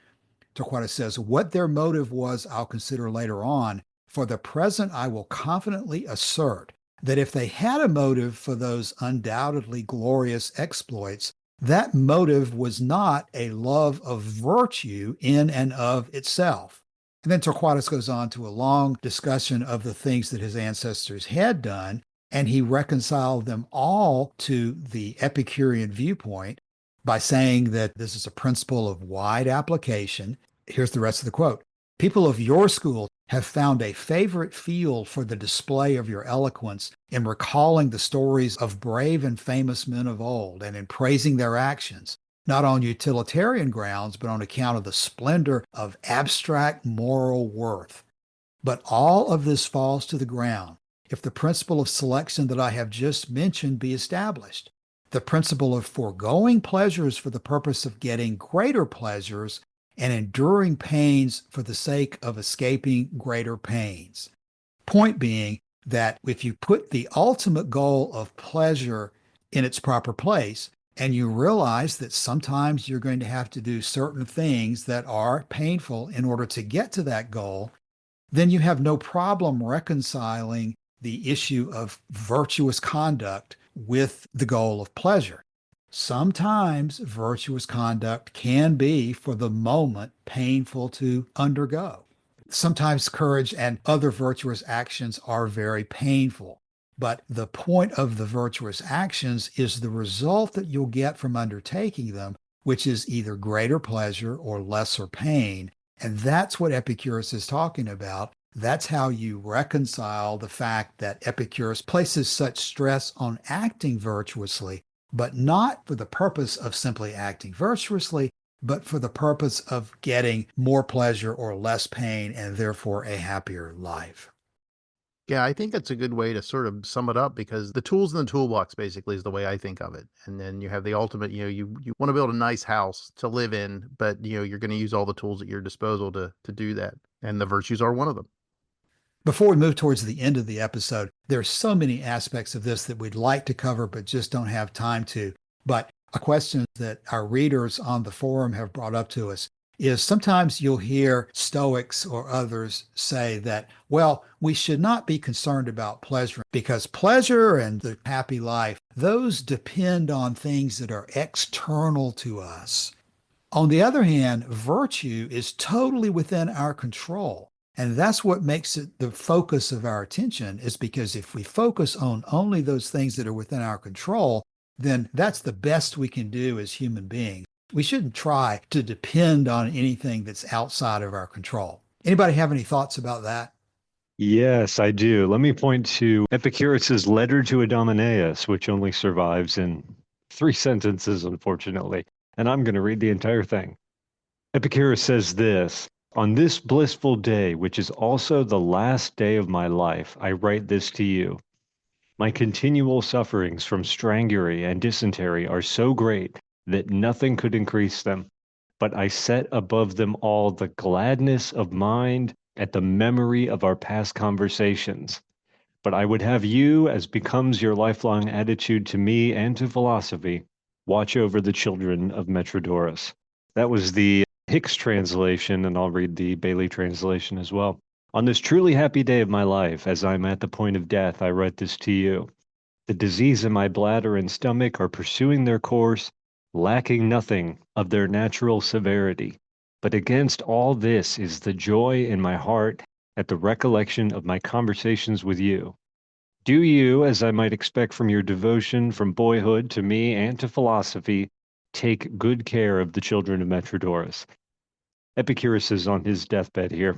Torquatus says, what their motive was, I'll consider later on. For the present, I will confidently assert that if they had a motive for those undoubtedly glorious exploits, that motive was not a love of virtue in and of itself. And then Torquatus goes on to a long discussion of the things that his ancestors had done, and he reconciled them all to the Epicurean viewpoint by saying that this is a principle of wide application. Here's the rest of the quote. People of your school have found a favorite field for the display of your eloquence in recalling the stories of brave and famous men of old and in praising their actions, not on utilitarian grounds, but on account of the splendor of abstract moral worth. But all of this falls to the ground if the principle of selection that I have just mentioned be established. The principle of foregoing pleasures for the purpose of getting greater pleasures and enduring pains for the sake of escaping greater pains. Point being that if you put the ultimate goal of pleasure in its proper place, and you realize that sometimes you're going to have to do certain things that are painful in order to get to that goal, then you have no problem reconciling the issue of virtuous conduct with the goal of pleasure. Sometimes virtuous conduct can be, for the moment, painful to undergo. Sometimes courage and other virtuous actions are very painful. But the point of the virtuous actions is the result that you'll get from undertaking them, which is either greater pleasure or lesser pain. And that's what Epicurus is talking about. That's how you reconcile the fact that Epicurus places such stress on acting virtuously, but not for the purpose of simply acting virtuously, but for the purpose of getting more pleasure or less pain and therefore a happier life. Yeah, I think that's a good way to sort of sum it up, because the tools in the toolbox basically is the way I think of it. And then you have the ultimate, you want to build a nice house to live in, but you're going to use all the tools at your disposal to do that. And the virtues are one of them. Before we move towards the end of the episode, there's so many aspects of this that we'd like to cover, but just don't have time to. But a question that our readers on the forum have brought up to us is sometimes you'll hear Stoics or others say that, well, we should not be concerned about pleasure because pleasure and the happy life, those depend on things that are external to us. On the other hand, virtue is totally within our control. And that's what makes it the focus of our attention, is because if we focus on only those things that are within our control, then that's the best we can do as human beings. We shouldn't try to depend on anything that's outside of our control. Anybody have any thoughts about that? Yes, I do. Let me point to Epicurus's letter to Idomeneus, which only survives in 3 sentences, unfortunately. And I'm going to read the entire thing. Epicurus says this: "On this blissful day, which is also the last day of my life, I write this to you. My continual sufferings from strangury and dysentery are so great that nothing could increase them. But I set above them all the gladness of mind at the memory of our past conversations. But I would have you, as becomes your lifelong attitude to me and to philosophy, watch over the children of Metrodorus." That was the Hicks translation, and I'll read the Bailey translation as well. "On this truly happy day of my life, as I'm at the point of death, I write this to you. The disease in my bladder and stomach are pursuing their course, lacking nothing of their natural severity. But against all this is the joy in my heart at the recollection of my conversations with you. Do you, as I might expect from your devotion from boyhood to me and to philosophy, take good care of the children of Metrodorus." Epicurus is on his deathbed here.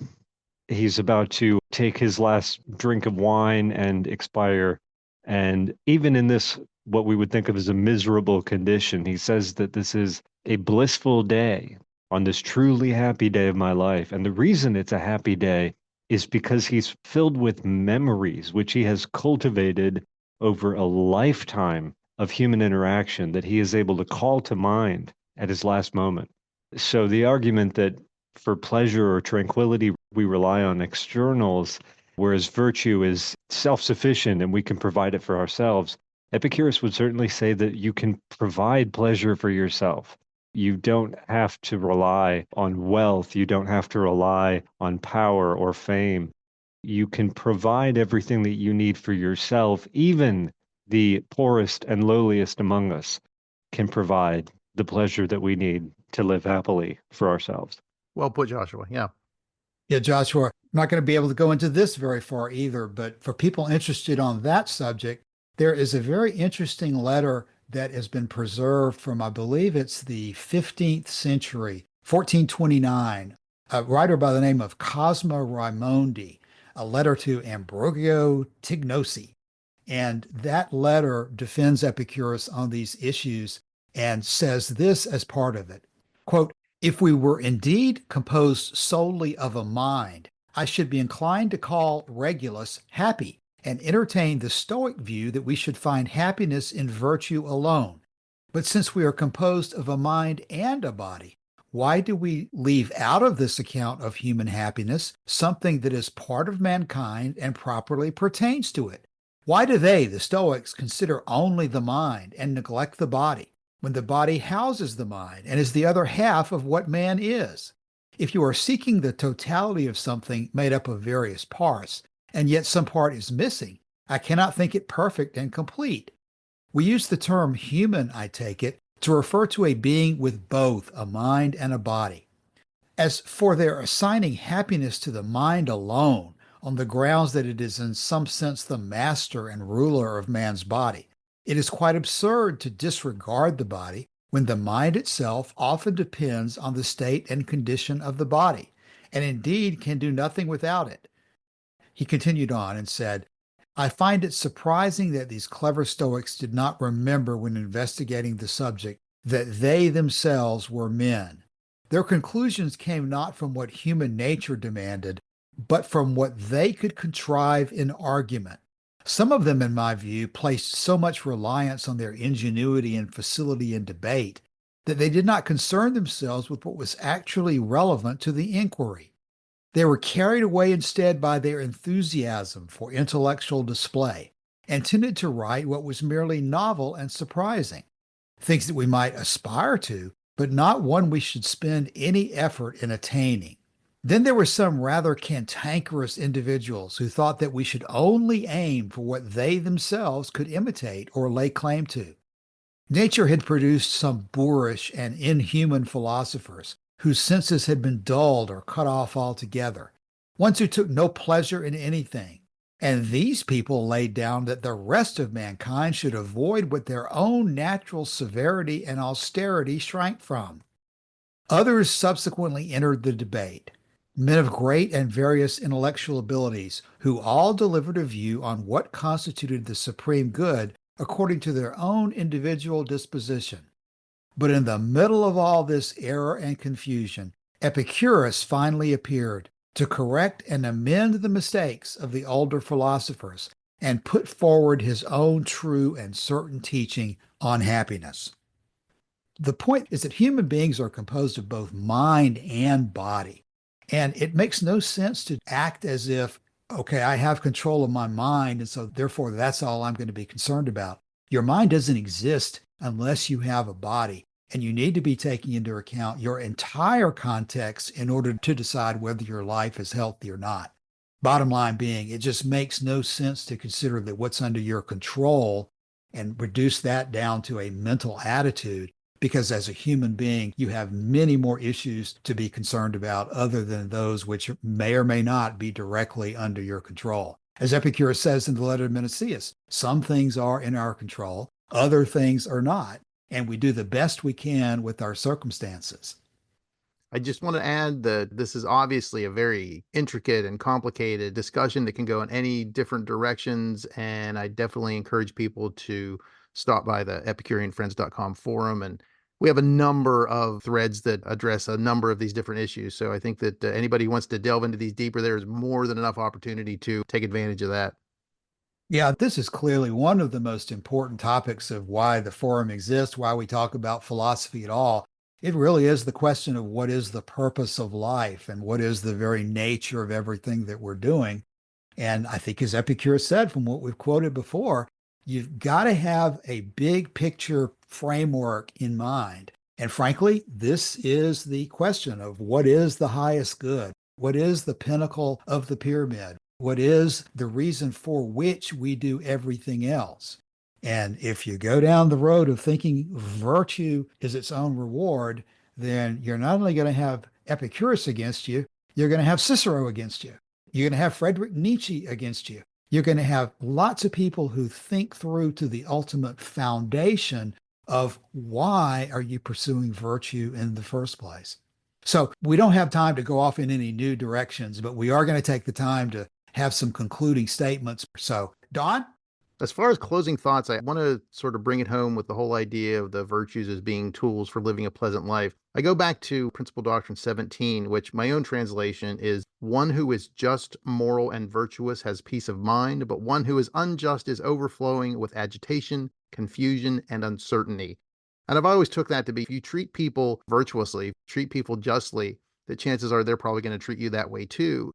He's about to take his last drink of wine and expire. And even in this, what we would think of as a miserable condition, he says that this is a blissful day, on this truly happy day of my life. And the reason it's a happy day is because he's filled with memories, which he has cultivated over a lifetime of human interaction that he is able to call to mind at his last moment. So the argument that for pleasure or tranquility, we rely on externals, whereas virtue is self-sufficient and we can provide it for ourselves, Epicurus would certainly say that you can provide pleasure for yourself. You don't have to rely on wealth. You don't have to rely on power or fame. You can provide everything that you need for yourself. Even the poorest and lowliest among us can provide the pleasure that we need to live happily for ourselves. Well put, Joshua. Yeah. Yeah, Joshua, I'm not going to be able to go into this very far either, but for people interested on that subject, there is a very interesting letter that has been preserved from, I believe it's the 15th century, 1429, a writer by the name of Cosma Raimondi, a letter to Ambrogio Tignosi. And that letter defends Epicurus on these issues and says this as part of it. Quote, "If we were indeed composed solely of a mind, I should be inclined to call Regulus happy and entertain the Stoic view that we should find happiness in virtue alone. But since we are composed of a mind and a body, why do we leave out of this account of human happiness something that is part of mankind and properly pertains to it? Why do they, the Stoics, consider only the mind and neglect the body, when the body houses the mind and is the other half of what man is? If you are seeking the totality of something made up of various parts, and yet some part is missing, I cannot think it perfect and complete. We use the term human, I take it, to refer to a being with both a mind and a body. As for their assigning happiness to the mind alone, on the grounds that it is in some sense the master and ruler of man's body. It is quite absurd to disregard the body when the mind itself often depends on the state and condition of the body, and indeed can do nothing without it. He continued on and said, I find it surprising that these clever Stoics did not remember when investigating the subject that they themselves were men. Their conclusions came not from what human nature demanded, but from what they could contrive in argument. Some of them, in my view, placed so much reliance on their ingenuity and facility in debate that they did not concern themselves with what was actually relevant to the inquiry. They were carried away instead by their enthusiasm for intellectual display and tended to write what was merely novel and surprising, things that we might aspire to, but not one we should spend any effort in attaining. Then there were some rather cantankerous individuals who thought that we should only aim for what they themselves could imitate or lay claim to. Nature had produced some boorish and inhuman philosophers whose senses had been dulled or cut off altogether, ones who took no pleasure in anything. And these people laid down that the rest of mankind should avoid what their own natural severity and austerity shrank from. Others subsequently entered the debate, men of great and various intellectual abilities, who all delivered a view on what constituted the supreme good according to their own individual disposition. But in the middle of all this error and confusion, Epicurus finally appeared to correct and amend the mistakes of the older philosophers and put forward his own true and certain teaching on happiness. The point is that human beings are composed of both mind and body, and it makes no sense to act as if, okay, I have control of my mind, and so therefore that's all I'm going to be concerned about. Your mind doesn't exist unless you have a body, and you need to be taking into account your entire context in order to decide whether your life is healthy or not. Bottom line being, it just makes no sense to consider that what's under your control and reduce that down to a mental attitude, because as a human being, you have many more issues to be concerned about other than those which may or may not be directly under your control. As Epicurus says in the letter to Menicius, some things are in our control, other things are not, and we do the best we can with our circumstances. I just want to add that this is obviously a very intricate and complicated discussion that can go in any different directions. And I definitely encourage people to stop by the EpicureanFriends.com forum. And we have a number of threads that address a number of these different issues. So I think that anybody who wants to delve into these deeper, there is more than enough opportunity to take advantage of that. Yeah, this is clearly one of the most important topics of why the forum exists, why we talk about philosophy at all. It really is the question of what is the purpose of life and what is the very nature of everything that we're doing. And I think, as Epicurus said, from what we've quoted before, you've got to have a big picture framework in mind. And frankly, this is the question of what is the highest good? What is the pinnacle of the pyramid? What is the reason for which we do everything else? And if you go down the road of thinking virtue is its own reward, then you're not only going to have Epicurus against you, you're going to have Cicero against you. You're going to have Friedrich Nietzsche against you. You're going to have lots of people who think through to the ultimate foundation of why are you pursuing virtue in the first place. So we don't have time to go off in any new directions, but we are going to take the time to have some concluding statements. So, Don? As far as closing thoughts, I want to sort of bring it home with the whole idea of the virtues as being tools for living a pleasant life. I go back to Principle Doctrine 17, which my own translation is, one who is just, moral, and virtuous has peace of mind, but one who is unjust is overflowing with agitation, confusion, and uncertainty. And I've always took that to be, if you treat people virtuously, treat people justly, the chances are they're probably going to treat you that way too.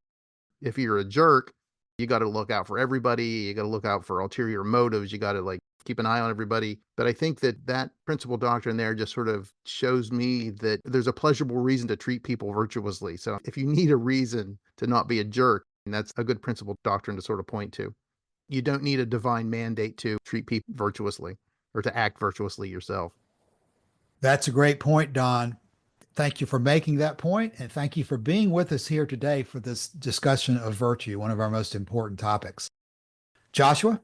If you're a jerk, you got to look out for everybody. You got to look out for ulterior motives. You got to keep an eye on everybody. But I think that principle doctrine there just sort of shows me that there's a pleasurable reason to treat people virtuously. So if you need a reason to not be a jerk, that's a good principle doctrine to sort of point to. You don't need a divine mandate to treat people virtuously or to act virtuously yourself. That's a great point, Don. Thank you for making that point, and thank you for being with us here today for this discussion of virtue, one of our most important topics. Joshua?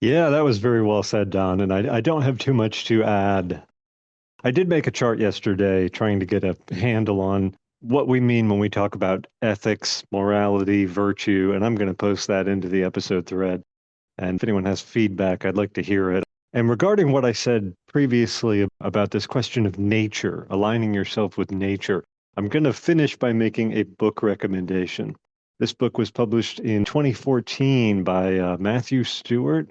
Yeah, that was very well said, Don. And I don't have too much to add. I did make a chart yesterday trying to get a handle on what we mean when we talk about ethics, morality, virtue, and I'm going to post that into the episode thread. And if anyone has feedback, I'd like to hear it. And regarding what I said previously about this question of nature, aligning yourself with nature, I'm going to finish by making a book recommendation. This book was published in 2014 by Matthew Stewart,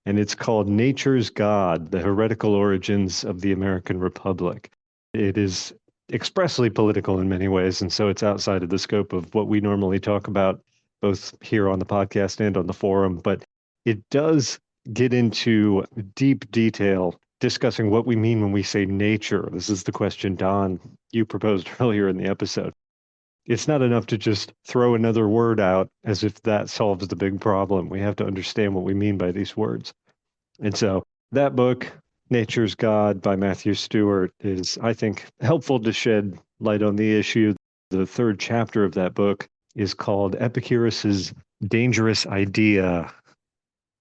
and it's called Nature's God, The Heretical Origins of the American Republic. It is expressly political in many ways, and so it's outside of the scope of what we normally talk about, both here on the podcast and on the forum, but it does get into deep detail discussing what we mean when we say nature. This is the question, Don, you proposed earlier in the episode. It's not enough to just throw another word out as if that solves the big problem. We have to understand what we mean by these words. And so that book, Nature's God by Matthew Stewart, is, I think, helpful to shed light on the issue. The third chapter of that book is called Epicurus's Dangerous Idea.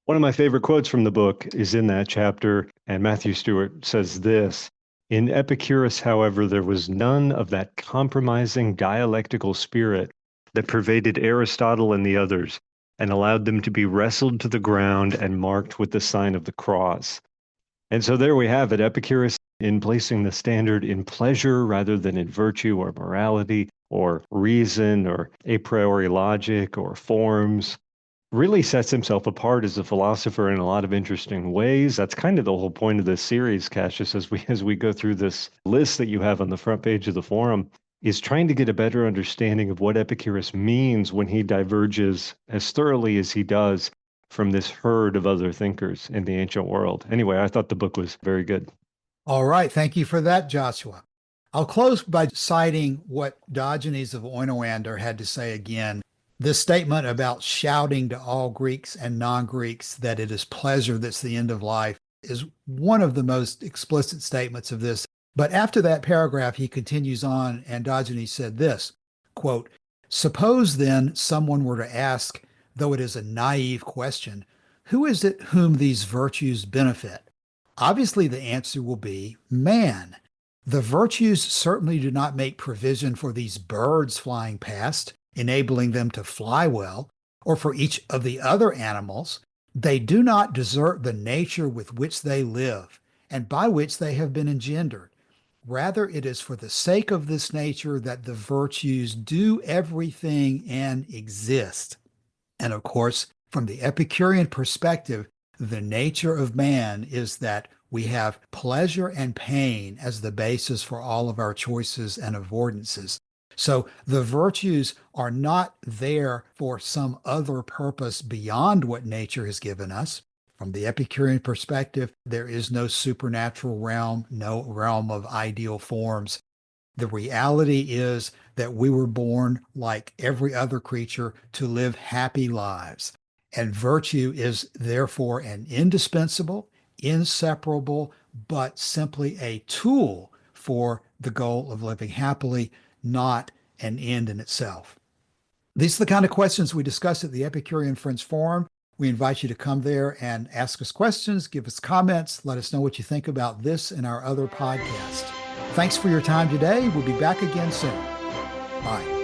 One of my favorite quotes from the book is in that chapter, and Matthew Stewart says this: "In Epicurus, however, there was none of that compromising dialectical spirit that pervaded Aristotle and the others, and allowed them to be wrestled to the ground and marked with the sign of the cross." And so there we have it, Epicurus, in placing the standard in pleasure rather than in virtue or morality or reason or a priori logic or forms, really sets himself apart as a philosopher in a lot of interesting ways. That's kind of the whole point of this series, Cassius, as we go through this list that you have on the front page of the forum, is trying to get a better understanding of what Epicurus means when he diverges as thoroughly as he does from this herd of other thinkers in the ancient world. Anyway, I thought the book was very good. All right. Thank you for that, Joshua. I'll close by citing what Diogenes of Oinoander had to say again. This statement about shouting to all Greeks and non-Greeks that it is pleasure that's the end of life is one of the most explicit statements of this. But after that paragraph, he continues on, and Diogenes said this, quote, "Suppose then someone were to ask, though it is a naive question, who is it whom these virtues benefit? Obviously, the answer will be man. The virtues certainly do not make provision for these birds flying past, enabling them to fly well, or for each of the other animals. They do not desert the nature with which they live and by which they have been engendered. Rather, it is for the sake of this nature that the virtues do everything and exist." And of course, from the Epicurean perspective, the nature of man is that we have pleasure and pain as the basis for all of our choices and avoidances. So the virtues are not there for some other purpose beyond what nature has given us. From the Epicurean perspective, there is no supernatural realm, no realm of ideal forms. The reality is that we were born, like every other creature, to live happy lives. And virtue is therefore an indispensable, inseparable, but simply a tool for the goal of living happily, not an end in itself. These are the kind of questions we discuss at the Epicurean Friends Forum. We invite you to come there and ask us questions, give us comments, let us know what you think about this and our other podcasts. Thanks for your time today. We'll be back again soon. Bye.